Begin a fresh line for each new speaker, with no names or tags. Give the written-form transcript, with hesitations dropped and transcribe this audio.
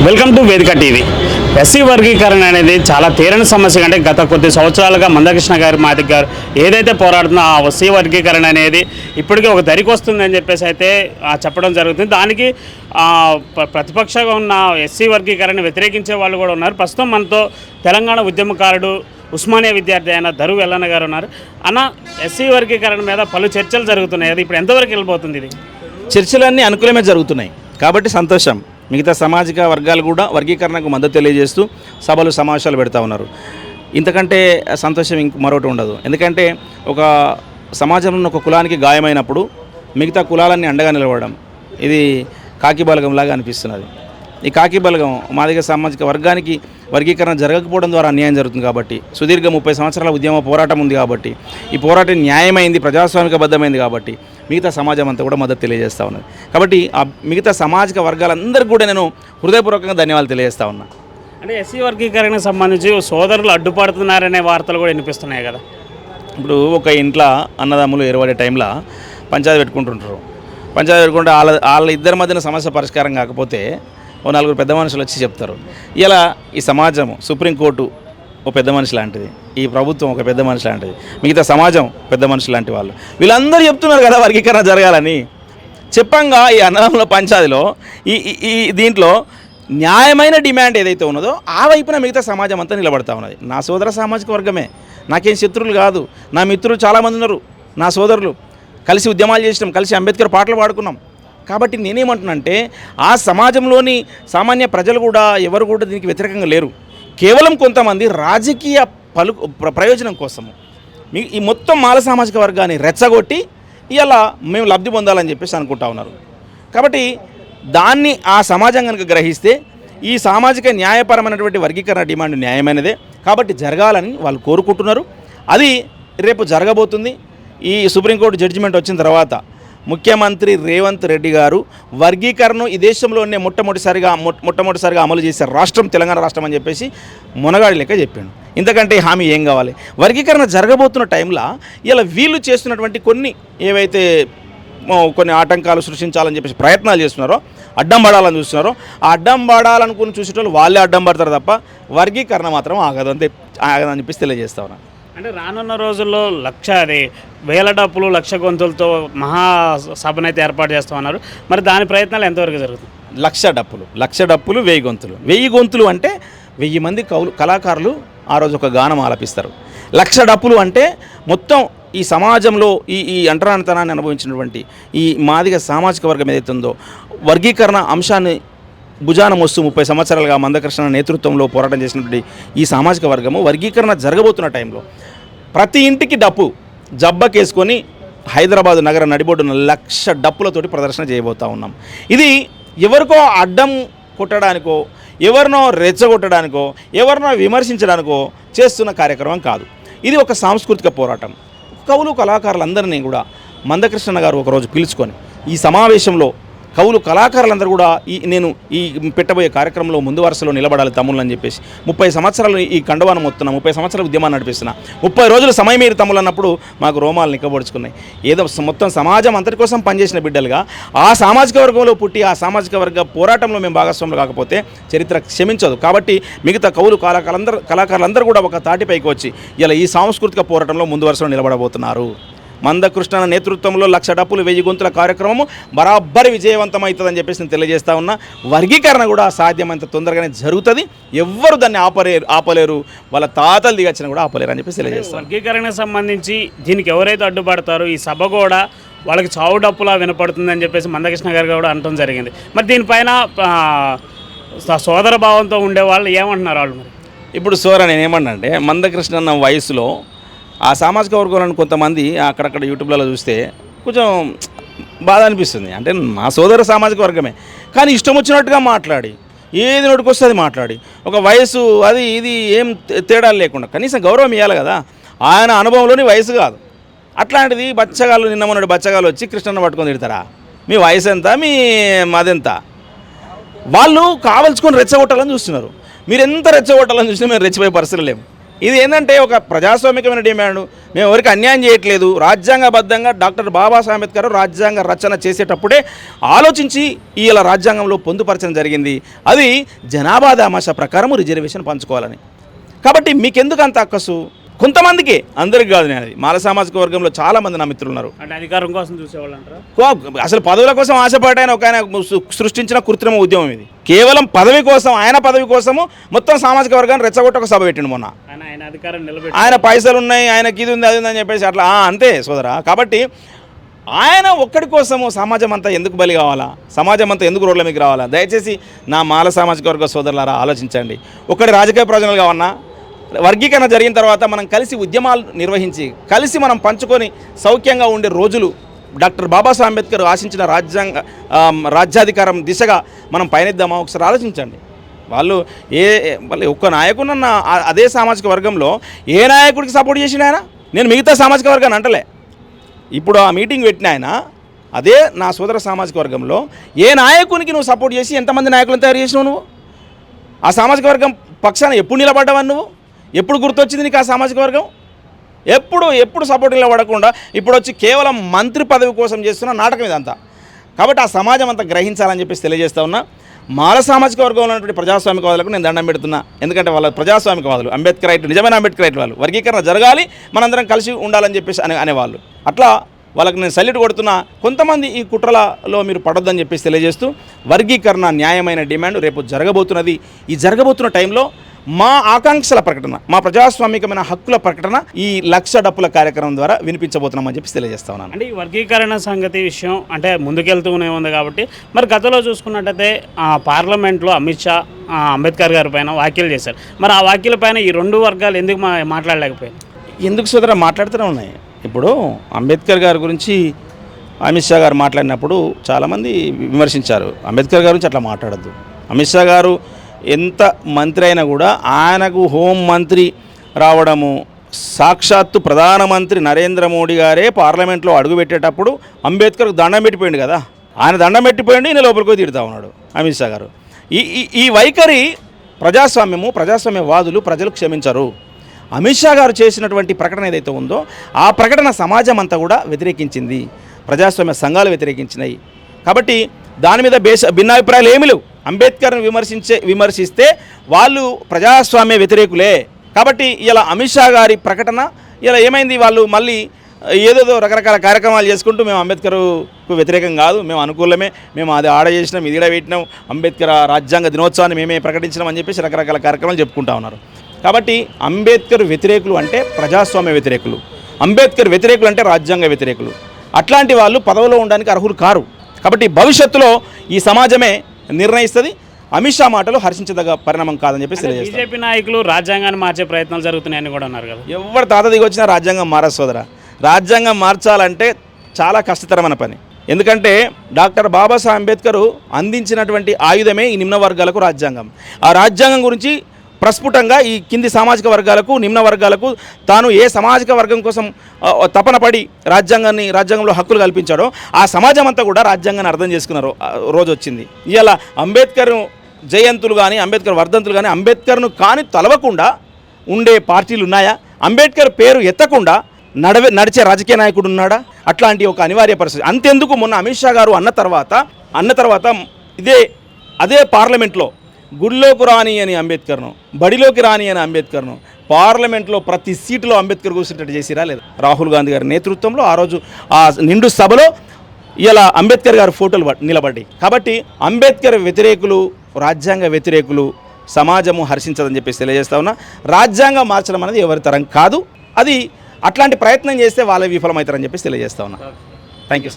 Welcome to వేదిక TV. SC వర్గీకరణ అనేది చాలా తీరని సమస్య. అంటే గత కొద్ది సంవత్సరాలుగా మందకృష్ణ గారు మాదిక్ గారు ఏదైతే పోరాడుతున్నా ఆ ఎస్సీ వర్గీకరణ అనేది ఇప్పటికీ ఒక దరికి వస్తుందని చెప్పేసి అయితే చెప్పడం జరుగుతుంది. దానికి ప్రతిపక్షంగా ఉన్న ఎస్సీ వర్గీకరణ వ్యతిరేకించే వాళ్ళు కూడా ఉన్నారు. ప్రస్తుతం మనతో తెలంగాణ ఉద్యమకారుడు ఉస్మానియా విద్యార్థి అయిన దరువు ఎల్లన్న గారు ఉన్నారు. అన్న, ఎస్సీ వర్గీకరణ మీద పలు చర్చలు జరుగుతున్నాయి. అది ఇప్పుడు ఎంతవరకు వెళ్ళిపోతుంది? ఇది
చర్చలన్నీ అనుకూలమే జరుగుతున్నాయి కాబట్టి సంతోషం. మిగతా సామాజిక వర్గాలు కూడా వర్గీకరణకు మద్దతు తెలియజేస్తూ సభలు సమావేశాలు పెడతా ఉన్నారు. ఇంతకంటే సంతోషం మరొకటి ఉండదు. ఎందుకంటే ఒక సమాజంలో ఒక కులానికి గాయమైనప్పుడు మిగతా కులాలన్నీ అండగా నిలబడడం ఇది కాకి బలగంలాగా అనిపిస్తున్నది. ఈ కాకి బలగం మాదిగ సామాజిక వర్గానికి వర్గీకరణ జరగకపోవడం ద్వారా అన్యాయం జరుగుతుంది. కాబట్టి సుదీర్ఘ 30 సంవత్సరాల ఉద్యమ పోరాటం ఉంది కాబట్టి ఈ పోరాటం న్యాయమైంది, ప్రజాస్వామికబద్ధమైంది కాబట్టి మిగతా సమాజం అంతా కూడా మద్దతు తెలియజేస్తూ ఉన్నది. కాబట్టి ఆ మిగతా సామాజిక వర్గాలందరికీ కూడా నేను హృదయపూర్వకంగా ధన్యవాదాలు తెలియజేస్తూ ఉన్నా.
అంటే ఎస్సీ వర్గీకరణకు సంబంధించి సోదరులు అడ్డుపడుతున్నారనే వార్తలు కూడా వినిపిస్తున్నాయి కదా.
ఇప్పుడు ఒక ఇంట్లో అన్నదమ్ములు ఏర్పడే టైంలో పంచాయతీ పెట్టుకుంటుంటారు. పంచాయతీ పెట్టుకుంటే వాళ్ళ ఇద్దరి మధ్యన సమస్య పరిష్కారం కాకపోతే ఓ 4 పెద్ద మనుషులు వచ్చి చెప్తారు. ఇలా ఈ సమాజం సుప్రీంకోర్టు ఒక పెద్ద మనిషి లాంటిది, ఈ ప్రభుత్వం ఒక పెద్ద మనిషి లాంటిది, మిగతా సమాజం పెద్ద మనిషి లాంటి వాళ్ళు, వీళ్ళందరూ చెప్తున్నారు కదా వర్గీకరణ జరగాలని. చెప్పంగా ఈ అన్నదమ్ముల పంచాయతీలో ఈ దీంట్లో న్యాయమైన డిమాండ్ ఏదైతే ఉన్నదో ఆ వైపున మిగతా సమాజం అంతా నిలబడతా ఉన్నది. నా సోదర సామాజిక వర్గమే, నాకేం శత్రువులు కాదు. నా మిత్రులు చాలామంది ఉన్నారు, నా సోదరులు. కలిసి ఉద్యమాలు చేసినాం, కలిసి అంబేద్కర్ పాటలు పాడుకున్నాం. కాబట్టి నేనేమంటున్నానంటే ఆ సమాజంలోని సామాన్య ప్రజలు కూడా ఎవరు కూడా దీనికి వ్యతిరేకంగా లేరు. కేవలం కొంతమంది రాజకీయ ప్రయోజనం కోసము ఈ మొత్తం మాల సామాజిక వర్గాన్ని రెచ్చగొట్టి ఇలా మేము లబ్ధి పొందాలని చెప్పేసి అనుకుంటా ఉన్నారు. కాబట్టి దాన్ని ఆ సమాజం కనుక గ్రహిస్తే ఈ సామాజిక న్యాయపరమైనటువంటి వర్గీకరణ డిమాండ్ న్యాయమైనదే కాబట్టి జరగాలని వాళ్ళు కోరుకుంటున్నారు. అది రేపు జరగబోతుంది. ఈ సుప్రీంకోర్టు జడ్జిమెంట్ వచ్చిన తర్వాత ముఖ్యమంత్రి రేవంత్ రెడ్డి గారు వర్గీకరణను ఈ దేశంలోనే మొట్టమొదటిసారిగా అమలు చేసే రాష్ట్రం తెలంగాణ రాష్ట్రం అని చెప్పేసి మునగాడి లెక్క చెప్పాడు. ఇంతకంటే హామీ ఏం కావాలి? వర్గీకరణ జరగబోతున్న టైంలో ఇలా వీళ్ళు చేస్తున్నటువంటి కొన్ని ఆటంకాలు సృష్టించాలని చెప్పేసి ప్రయత్నాలు చేస్తున్నారో, అడ్డం పడాలని చూస్తున్నారో, ఆ అడ్డం పడాలనుకుని చూసేటోళ్ళు వాళ్ళే అడ్డం పడతారు తప్ప వర్గీకరణ మాత్రం ఆగదని చెప్పేసి తెలియజేస్తా ఉన్నా.
అంటే రానున్న రోజుల్లో వేల డప్పులు 1,00,000 గొంతులతో మహాసభనైతే ఏర్పాటు చేస్తూ ఉన్నారు. మరి దాని ప్రయత్నాలు ఎంతవరకు జరుగుతుంది?
1,00,000 డప్పులు 1000 గొంతులు. 1000 గొంతులు అంటే 1000 మంది కళాకారులు ఆ రోజు ఒక గానం ఆలపిస్తారు. 1,00,000 డప్పులు అంటే మొత్తం ఈ సమాజంలో ఈ అంటరానితనాన్ని అనుభవించినటువంటి ఈ మాదిగ సామాజిక వర్గం ఏదైతే ఉందో వర్గీకరణ అంశాన్ని భుజాన మోస్తూ 30 సంవత్సరాలుగా మందకృష్ణ నేతృత్వంలో పోరాటం చేసినటువంటి ఈ సామాజిక వర్గము వర్గీకరణ జరగబోతున్న టైంలో ప్రతి ఇంటికి డప్పు జబ్బకేసుకొని హైదరాబాదు నగర నడిబొడ్డున 1,00,000 డప్పులతోటి ప్రదర్శన చేయబోతూ ఉన్నాం. ఇది ఎవరికో అడ్డం కొట్టడానికో, ఎవరినో రెచ్చగొట్టడానికో, ఎవరినో విమర్శించడానికో చేస్తున్న కార్యక్రమం కాదు. ఇది ఒక సాంస్కృతిక పోరాటం. కవులు కళాకారులందరినీ కూడా మందకృష్ణ గారు ఒకరోజు పిలుచుకొని ఈ సమావేశంలో కవులు కళాకారులందరూ కూడా నేను పెట్టబోయే కార్యక్రమంలో ముందు వరుసలో నిలబడాలి తమ్ముళ్ళు అని చెప్పేసి 30 సంవత్సరాలు ఈ కండవానం మొత్తున్నా, 30 సంవత్సరాల ఉద్యమాన్ని నడిపిస్తున్నా, 30 రోజులు సమయం మీరు తమ్ముళ్ళు అన్నప్పుడు మాకు రోమాలు నిక్కబడుచుకున్నాయి. ఏదో మొత్తం సమాజం అంతటి కోసం పనిచేసిన బిడ్డలుగా ఆ సామాజిక వర్గంలో పుట్టి ఆ సామాజిక వర్గ పోరాటంలో మేము భాగస్వాములు కాకపోతే చరిత్ర క్షమించదు. కాబట్టి మిగతా కవులు కళాకారులందరూ కూడా ఒక తాటిపైకి వచ్చి ఇలా ఈ సాంస్కృతిక పోరాటంలో ముందు వరుసలో నిలబడబోతున్నారు. మందకృష్ణ నేతృత్వంలో 1,00,000 డప్పులు 1000 గొంతుల కార్యక్రమము బరాబరి విజయవంతమవుతుందని చెప్పేసి నేను తెలియజేస్తా ఉన్నా. వర్గీకరణ కూడా సాధ్యమైనంత తొందరగానే జరుగుతుంది. ఎవ్వరు దాన్ని ఆపలేరు. వాళ్ళ తాతలు దిగచ్చినా కూడా ఆపలేరు అని చెప్పేసి తెలియజేస్తాను.
వర్గీకరణకు సంబంధించి దీనికి ఎవరైతే అడ్డుపడతారో ఈ సభ కూడా వాళ్ళకి చావు డప్పులా వినపడుతుందని చెప్పేసి మందకృష్ణ గారు కూడా అనడం జరిగింది. మరి దీనిపైన సోదర భావంతో ఉండేవాళ్ళు ఏమంటున్నారు వాళ్ళు? మరి
ఇప్పుడు నేను ఏమన్నా అంటే మందకృష్ణ అన్న వయసులో ఆ సామాజిక వర్గాలను కొంతమంది అక్కడక్కడ యూట్యూబ్లలో చూస్తే కొంచెం బాధ అనిపిస్తుంది. అంటే మా సోదర సామాజిక వర్గమే కానీ ఇష్టం వచ్చినట్టుగా మాట్లాడి ఏది నోటికొస్తే అది మాట్లాడి ఒక వయసు అది ఇది ఏం తేడాలు లేకుండా కనీసం గౌరవం ఇవ్వాలి కదా. ఆయన అనుభవంలోని వయసు కాదు. అట్లాంటిది బచ్చగాళ్ళు నిన్న మొన్నటి బచ్చగాళ్ళు వచ్చి కృష్ణన్న పట్టుకొని తిడతారా? మీ వయసు ఎంత, మీ మదెంత? వాళ్ళు కావలసుకొని రెచ్చగొట్టాలని చూస్తున్నారు. మీరు ఎంత రెచ్చగొట్టాలని చూసినా మేము రెచ్చిపోయే పరిస్థితులు లేము. ఇది ఏంటంటే ఒక ప్రజాస్వామికమైన డిమాండ్. మేము ఎవరికి అన్యాయం చేయట్లేదు. రాజ్యాంగబద్ధంగా డాక్టర్ బాబాసాహెబ్ అంబేద్కర్ రాజ్యాంగ రచన చేసేటప్పుడే ఆలోచించి ఇలా రాజ్యాంగంలో పొందుపరచడం జరిగింది. అది జనాభా దామాషా ప్రకారం రిజర్వేషన్ పంచుకోవాలని. కాబట్టి మీకెందుకు అంత అక్కసు? కొంతమందికి, అందరికి కాదు. నేను అది మాల సామాజిక వర్గంలో చాలామంది నా మిత్రులు ఉన్నారు.
అంటే అధికారం కోసం చూసేవాళ్ళు అంటారా?
అసలు పదవుల కోసం ఆశపడ్డాయని ఒక ఆయన సృష్టించిన కృత్రిమ ఉద్యమం ఇది. కేవలం పదవి కోసం, ఆయన పదవి కోసము మొత్తం సామాజిక వర్గాన్ని రెచ్చగొట్టి ఒక సభ పెట్టిండు మొన్న.
ఆయన అధికారం నిలబెట్టి,
ఆయన పైసలు ఉన్నాయి, ఆయనకి ఇది ఉంది, అది ఉందని చెప్పేసి అట్లా అంతే సోదరా. కాబట్టి ఆయన ఒక్కడి కోసము సమాజం అంతా ఎందుకు బలి కావాలా? సమాజం అంతా ఎందుకు రోడ్ల మీకు రావాలా? దయచేసి నా మాల సామాజిక వర్గ సోదరులారా ఆలోచించండి. ఒక్కడి రాజకీయ ప్రయోజనాలు కావన్నా, వర్గీకరణ జరిగిన తర్వాత మనం కలిసి ఉద్యమాలు నిర్వహించి కలిసి మనం పంచుకొని సౌఖ్యంగా ఉండే రోజులు డాక్టర్ బాబాసాహెబ్ అంబేద్కర్ ఆశించిన రాజ్యాధికారం దిశగా మనం పయనిద్దామా? ఒకసారి ఆలోచించండి. వాళ్ళు ఒక్క నాయకునన్న అదే సామాజిక వర్గంలో ఏ నాయకుడికి సపోర్ట్ చేసిన ఆయన? నేను మిగతా సామాజిక వర్గాన్ని అంటలే. ఇప్పుడు ఆ మీటింగ్ పెట్టిన ఆయన అదే నా సోదర సామాజిక వర్గంలో ఏ నాయకునికి నువ్వు సపోర్ట్ చేసి ఎంతమంది నాయకులను తయారు చేసినావు? నువ్వు ఆ సామాజిక వర్గం పక్షాన ఎప్పుడు నిలబడ్డావని? నువ్వు ఎప్పుడు గుర్తొచ్చింది నీకు ఆ సామాజిక వర్గం? ఎప్పుడు సపోర్ట్ నిలబడకుండా ఇప్పుడు వచ్చి కేవలం మంత్రి పదవి కోసం చేస్తున్న నాటకం ఇదంతా. కాబట్టి ఆ సమాజం అంతా గ్రహించాలని చెప్పేసి తెలియజేస్తా ఉన్నా. మాల సామాజిక వర్గంలో ఉన్నటువంటి ప్రజాస్వామికవాదులకు నేను దండం పెడుతున్నా. ఎందుకంటే వాళ్ళ ప్రజాస్వామికవాదులు, అంబేద్కర్ రైట్, నిజమైన అంబేద్కర్ రైట్ వాళ్ళు. వర్గీకరణ జరగాలి, మనందరం కలిసి ఉండాలని చెప్పేసి అనేవాళ్ళు. అట్లా వాళ్ళకి నేను సల్యూట్ కొడుతున్నా. కొంతమంది ఈ కుట్రలలో మీరు పడొద్దని చెప్పేసి తెలియజేస్తూ, వర్గీకరణ న్యాయమైన డిమాండ్ రేపు జరగబోతున్నది. ఈ జరగబోతున్న టైంలో మా ఆకాంక్షల ప్రకటన, మా ప్రజాస్వామికమైన హక్కుల ప్రకటన ఈ 1,00,000 డప్పుల కార్యక్రమం ద్వారా వినిపించబోతున్నామని చెప్పి తెలియజేస్తా ఉన్నాను.
అంటే ఈ వర్గీకరణ సంగతి విషయం అంటే ముందుకెళ్తూనే ఉంది కాబట్టి, మరి గతంలో చూసుకున్నట్టయితే పార్లమెంట్లో అమిత్ షా అంబేద్కర్ గారి పైన వ్యాఖ్యలు చేశారు. మరి ఆ వ్యాఖ్యల పైన ఈ రెండు వర్గాలు ఎందుకు మాట్లాడలేకపోయాయి?
ఎందుకు సోదరా మాట్లాడుతూనే ఉన్నాయి. ఇప్పుడు అంబేద్కర్ గారి గురించి అమిత్ షా గారు మాట్లాడినప్పుడు చాలామంది విమర్శించారు. అంబేద్కర్ గారి గురించి అట్లా మాట్లాడద్దు. అమిత్ షా గారు ఎంత మంత్రి అయినా కూడా ఆయనకు హోం మంత్రి రావడము, సాక్షాత్తు ప్రధానమంత్రి నరేంద్ర మోడీ గారే పార్లమెంట్లో అడుగుపెట్టేటప్పుడు అంబేద్కర్కు దండం పెట్టిపోయింది కదా. ఆయన దండం పెట్టిపోయింది, ఈయన లోపలికి పోయి తిడతా ఉన్నాడు అమిత్ షా గారు. ఈ వైఖరి ప్రజాస్వామ్యవాదులు ప్రజలు క్షమించరు. అమిత్ షా గారు చేసినటువంటి ప్రకటన ఏదైతే ఉందో ఆ ప్రకటన సమాజం అంతా కూడా వ్యతిరేకించింది. ప్రజాస్వామ్య సంఘాలు వ్యతిరేకించినాయి. కాబట్టి దాని మీద భిన్నాభిప్రాయాలు ఏమీ లేవు. అంబేద్కర్ని విమర్శిస్తే వాళ్ళు ప్రజాస్వామ్య వ్యతిరేకులే. కాబట్టి ఇలా అమిత్ షా గారి ప్రకటన ఇలా ఏమైంది, వాళ్ళు మళ్ళీ ఏదేదో రకరకాల కార్యక్రమాలు చేసుకుంటూ మేము అంబేద్కర్కు వ్యతిరేకం కాదు, మేము అనుకూలమే, మేము అది ఆడ చేసినాం, ఇది ఈడ పెట్టినాం, అంబేద్కర్ రాజ్యాంగ దినోత్సవాన్ని మేమే ప్రకటించినాం అని చెప్పేసి రకరకాల కార్యక్రమాలు చెప్పుకుంటా ఉన్నారు. కాబట్టి అంబేద్కర్ వ్యతిరేకులు అంటే ప్రజాస్వామ్య వ్యతిరేకులు, అంబేద్కర్ వ్యతిరేకులు అంటే రాజ్యాంగ వ్యతిరేకులు. అట్లాంటి వాళ్ళు పదవిలో ఉండడానికి అర్హులు కారు. కాబట్టి భవిష్యత్తులో ఈ సమాజమే నిర్ణయిస్తుంది. అమిత్ షా మాటలు హర్షించదగ్గ పరిణామం కాదని చెప్పేసి తెలియజేస్తారు.
బీజేపీ నాయకులు రాజ్యాంగాన్ని మార్చే ప్రయత్నాలు జరుగుతున్నాయని కూడా అన్నారు కదా.
ఎవరు తాత దిగి వచ్చినా రాజ్యాంగం మారదు సోదరా. రాజ్యాంగం మార్చాలంటే చాలా కష్టతరమైన పని. ఎందుకంటే డాక్టర్ బాబాసాహెబ్ అంబేద్కర్ అందించినటువంటి ఆయుధమే ఈ నిమ్న వర్గాలకు రాజ్యాంగం. ఆ రాజ్యాంగం గురించి ప్రస్ఫుటంగా ఈ కింది సామాజిక వర్గాలకు, నిమ్న వర్గాలకు తాను ఏ సామాజిక వర్గం కోసం తపన పడి రాజ్యాంగంలో హక్కులు కల్పించాడో ఆ సమాజం అంతా కూడా రాజ్యాంగాన్ని అర్థం చేసుకున్నారు రోజు వచ్చింది. ఇవాళ అంబేద్కర్ జయంతులు కానీ, అంబేద్కర్ వర్ధంతులు కానీ, అంబేద్కర్ను కానీ తలవకుండా ఉండే పార్టీలు ఉన్నాయా? అంబేద్కర్ పేరు ఎత్తకుండా నడిచే రాజకీయ నాయకుడు ఉన్నాడా? అట్లాంటి ఒక అనివార్య పరిస్థితి. అంతెందుకు మొన్న అమిత్ షా గారు అన్న తర్వాత అదే పార్లమెంట్లో గుడిలోకి రాని అని అంబేద్కర్ను, బడిలోకి రాని అని అంబేద్కర్ను పార్లమెంట్లో ప్రతి సీటులో అంబేద్కర్ కూర్చుంటట్టు చేసిరా లేదా? రాహుల్ గాంధీ గారి నేతృత్వంలో ఆ రోజు ఆ నిండు సభలో ఇలా అంబేద్కర్ గారి ఫోటోలు నిలబడ్డాయి. కాబట్టి అంబేద్కర్ వ్యతిరేకులు, రాజ్యాంగ వ్యతిరేకులు సమాజము హర్షించదని చెప్పేసి తెలియజేస్తా ఉన్నా. రాజ్యాంగం మార్చడం అనేది ఎవరి తరం కాదు. అది అట్లాంటి ప్రయత్నం చేస్తే వాళ్ళే విఫలమవుతారని చెప్పేసి తెలియజేస్తా ఉన్నా. Thank you sir.